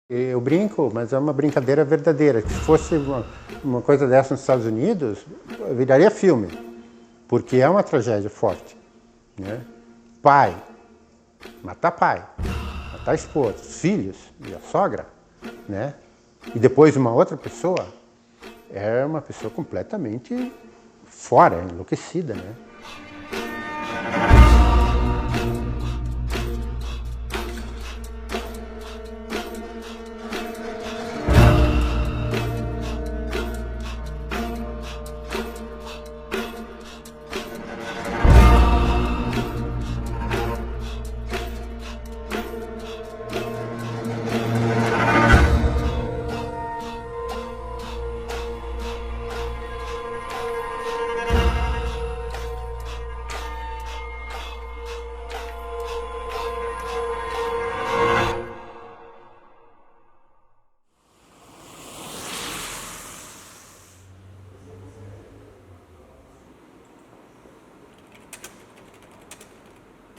Eu brinco, mas é uma brincadeira verdadeira. Se fosse uma coisa dessa nos Estados Unidos, viraria filme, porque é uma tragédia forte, né? Pai, pai, matar a esposa, os filhos e a sogra, né? E depois uma outra pessoa, é uma pessoa completamente fora, enlouquecida, né?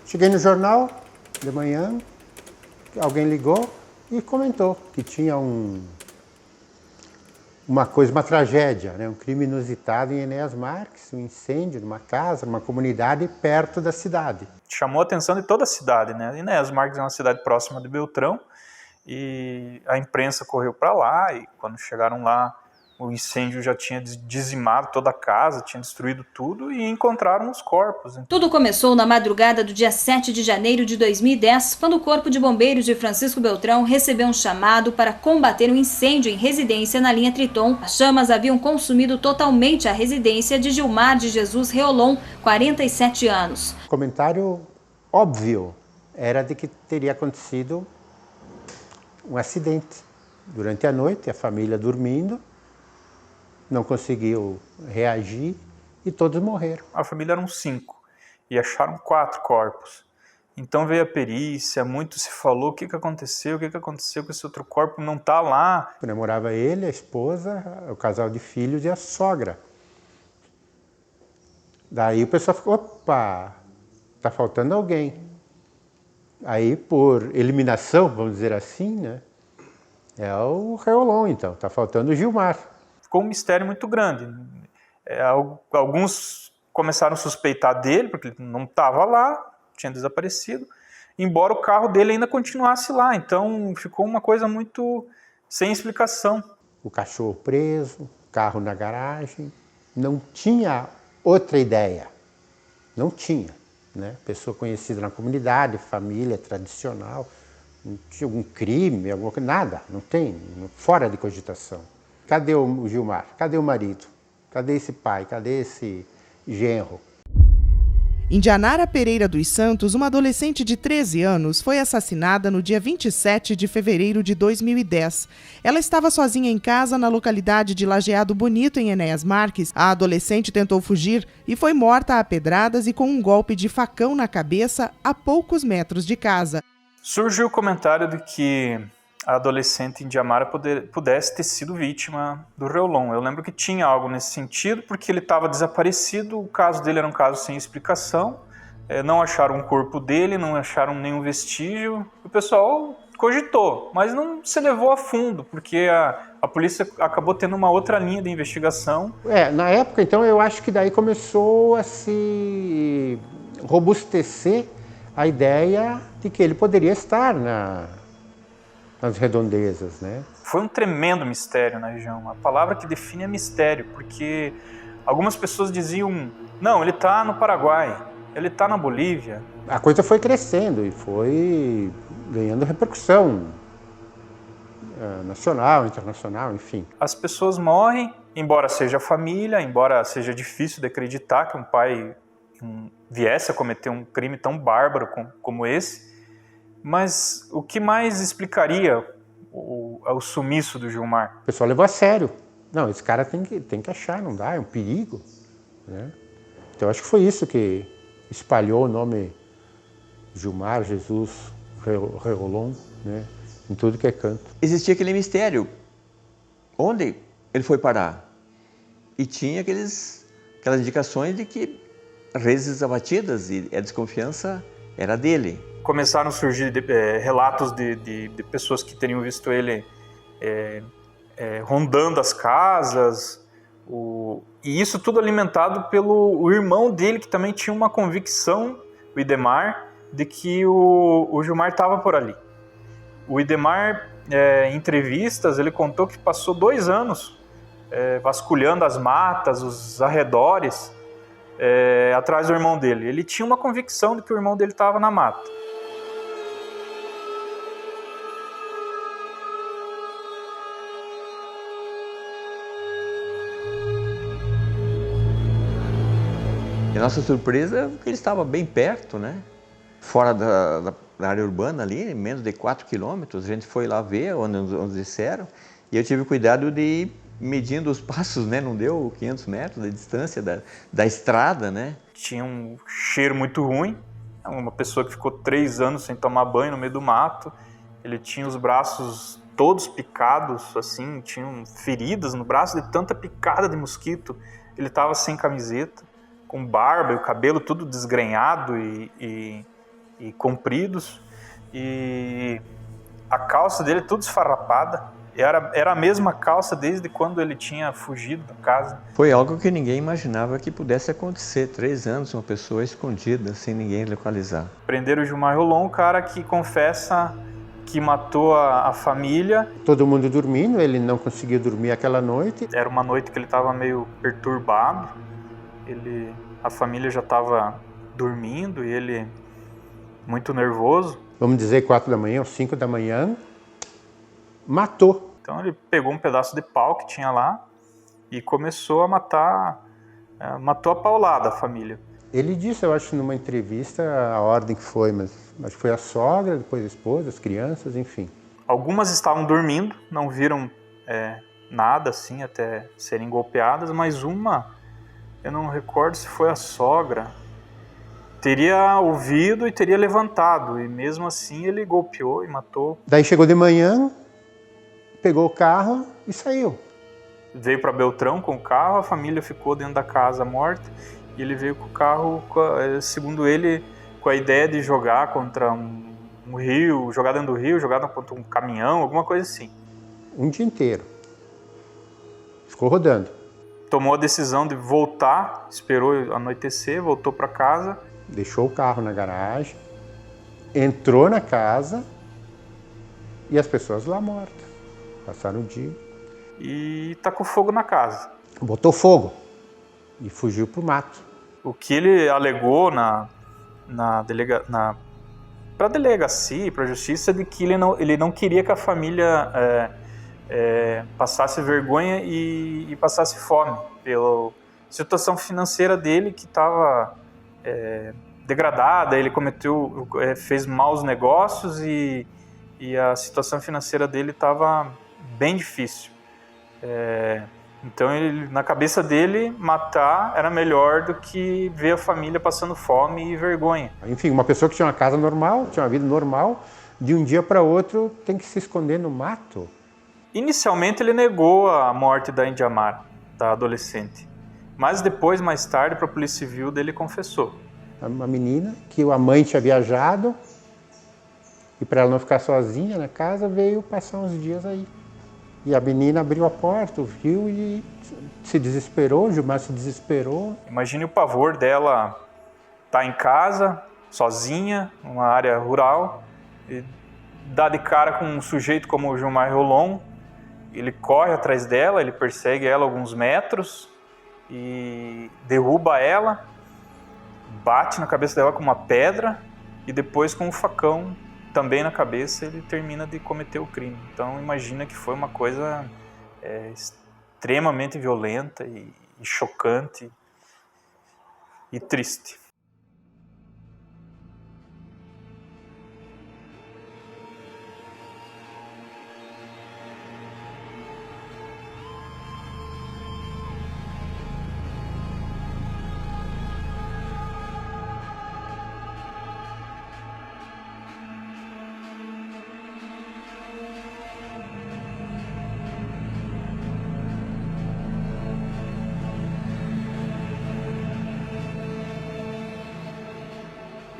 Cheguei no jornal de manhã, alguém ligou e comentou que tinha uma tragédia, né? Um crime inusitado em Enéas Marques, um incêndio numa casa, numa comunidade perto da cidade. Chamou a atenção de toda a cidade, né? Enéas Marques é uma cidade próxima de Beltrão e a imprensa correu para lá e quando chegaram lá o incêndio já tinha dizimado toda a casa, tinha destruído tudo e encontraram os corpos. Tudo começou na madrugada do dia 7 de janeiro de 2010, quando o Corpo de Bombeiros de Francisco Beltrão recebeu um chamado para combater um incêndio em residência na linha Triton. As chamas haviam consumido totalmente a residência de Gilmar de Jesus Reolon, 47 anos. O comentário óbvio era de que teria acontecido um acidente. Durante a noite, a família dormindo, não conseguiu reagir e todos morreram. A família eram 5 e acharam 4 corpos. Então veio a perícia, muito se falou o que aconteceu com esse outro corpo, não está lá. Morava ele, a esposa, o casal de filhos e a sogra. Daí o pessoal ficou, opa, está faltando alguém. Aí, por eliminação, vamos dizer assim, né, é o Reolon, então, está faltando o Gilmar. Ficou um mistério muito grande. Alguns começaram a suspeitar dele, porque ele não estava lá, tinha desaparecido, embora o carro dele ainda continuasse lá. Então ficou uma coisa muito sem explicação. O cachorro preso, carro na garagem, não tinha outra ideia. Não tinha, né? Pessoa conhecida na comunidade, família tradicional, não tinha algum crime, alguma coisa, nada, não tem, fora de cogitação. Cadê o Gilmar? Cadê o marido? Cadê esse pai? Cadê esse genro? Em Dianara Pereira dos Santos, uma adolescente de 13 anos foi assassinada no dia 27 de fevereiro de 2010. Ela estava sozinha em casa na localidade de Lajeado Bonito, em Enéas Marques. A adolescente tentou fugir e foi morta a pedradas e com um golpe de facão na cabeça a poucos metros de casa. Surgiu o comentário de que a adolescente em Diamara pudesse ter sido vítima do Reolon. Eu lembro que tinha algo nesse sentido, porque ele estava desaparecido, o caso dele era um caso sem explicação, não acharam o corpo dele, não acharam nenhum vestígio. O pessoal cogitou, mas não se levou a fundo, porque a polícia acabou tendo uma outra linha de investigação. Na época, então, eu acho que daí começou a se robustecer a ideia de que ele poderia estar nas redondezas, né? Foi um tremendo mistério na região. A palavra que define é mistério, porque algumas pessoas diziam, não, ele está no Paraguai, ele está na Bolívia. A coisa foi crescendo e foi ganhando repercussão nacional, internacional, enfim. As pessoas morrem, embora seja família, embora seja difícil de acreditar que um pai viesse a cometer um crime tão bárbaro como esse, mas o que mais explicaria o sumiço do Gilmar? O pessoal levou a sério. Não, esse cara tem que achar, não dá, é um perigo, né? Então acho que foi isso que espalhou o nome Gilmar Jesus Reolon, né, em tudo que é canto. Existia aquele mistério, onde ele foi parar? E tinha aquelas indicações de que redes abatidas e a desconfiança era dele. começaram a surgir relatos de pessoas que teriam visto ele rondando as casas, e isso tudo alimentado pelo irmão dele, que também tinha uma convicção, o Idemar, de que o Gilmar estava por ali. O Idemar, em entrevistas, ele contou que passou 2 anos vasculhando as matas, os arredores, atrás do irmão dele. Ele tinha uma convicção de que o irmão dele estava na mata. E a nossa surpresa é que ele estava bem perto, né? Fora da área urbana ali, menos de 4 quilômetros. A gente foi lá ver onde disseram, e eu tive cuidado de ir medindo os passos, né? Não deu 500 metros de distância da estrada, né? Tinha um cheiro muito ruim, uma pessoa que ficou 3 anos sem tomar banho no meio do mato. Ele tinha os braços todos picados, assim, tinham feridas no braço de tanta picada de mosquito. Ele estava sem camiseta, com barba e o cabelo tudo desgrenhado e compridos, e a calça dele tudo esfarrapada. Era a mesma calça desde quando ele tinha fugido da casa. Foi algo que ninguém imaginava que pudesse acontecer. 3 anos, uma pessoa escondida, sem ninguém localizar. Prenderam o Gilmar Rolon, o cara que confessa que matou a família. Todo mundo dormindo, ele não conseguiu dormir aquela noite. Era uma noite que ele estava meio perturbado. A família já estava dormindo e ele muito nervoso. Vamos dizer 4 da manhã ou 5 da manhã, matou. Então ele pegou um pedaço de pau que tinha lá e começou a matar, matou a paulada a família. Ele disse, eu acho, numa entrevista, a ordem que foi, mas acho que foi a sogra, depois a esposa, as crianças, enfim. Algumas estavam dormindo, não viram nada assim até serem golpeadas, mas uma, eu não recordo se foi a sogra, teria ouvido e teria levantado, e mesmo assim ele golpeou e matou. Daí chegou de manhã, pegou o carro e saiu. Veio para Beltrão com o carro, a família ficou dentro da casa morta, e ele veio com o carro, segundo ele, com a ideia de jogar contra um rio, jogar dentro do rio, jogar contra um caminhão, alguma coisa assim. Um dia inteiro. Ficou rodando. Tomou a decisão de voltar, esperou anoitecer, voltou para casa. Deixou o carro na garagem, entrou na casa e as pessoas lá mortas. Passaram o dia. E tacou fogo na casa. Botou fogo e fugiu pro mato. O que ele alegou para a delegacia e para a justiça de que ele não queria que a família passasse vergonha e passasse fome pela situação financeira dele, que estava degradada. Ele fez maus negócios e a situação financeira dele estava bem difícil. Então, na cabeça dele, matar era melhor do que ver a família passando fome e vergonha. Enfim, uma pessoa que tinha uma casa normal, tinha uma vida normal, de um dia para outro tem que se esconder no mato. Inicialmente ele negou a morte da Indiamara, da adolescente. Mas depois, mais tarde, para a Polícia Civil, ele confessou. Uma menina que a mãe tinha viajado e para ela não ficar sozinha na casa, veio passar uns dias aí. E a menina abriu a porta, viu e se desesperou, o Gilmar se desesperou. Imagine o pavor dela estar em casa, sozinha, numa área rural, e dar de cara com um sujeito como o Gilmar Rolon. Ele corre atrás dela, ele persegue ela alguns metros e derruba ela, bate na cabeça dela com uma pedra e depois com um facão também na cabeça ele termina de cometer o crime. Então imagina que foi uma coisa extremamente violenta e chocante e triste.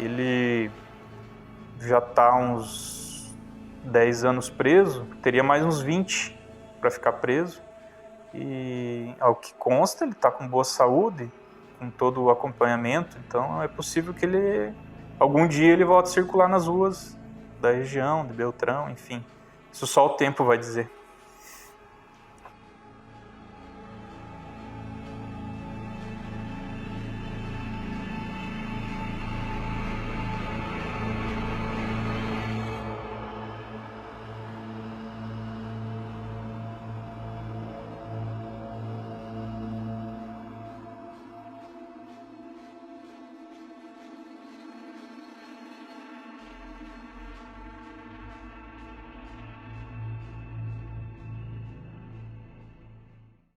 Ele já está uns 10 anos preso, teria mais uns 20 para ficar preso. E ao que consta, ele está com boa saúde, com todo o acompanhamento, então é possível que algum dia ele volte a circular nas ruas da região, de Beltrão, enfim. Isso só o tempo vai dizer.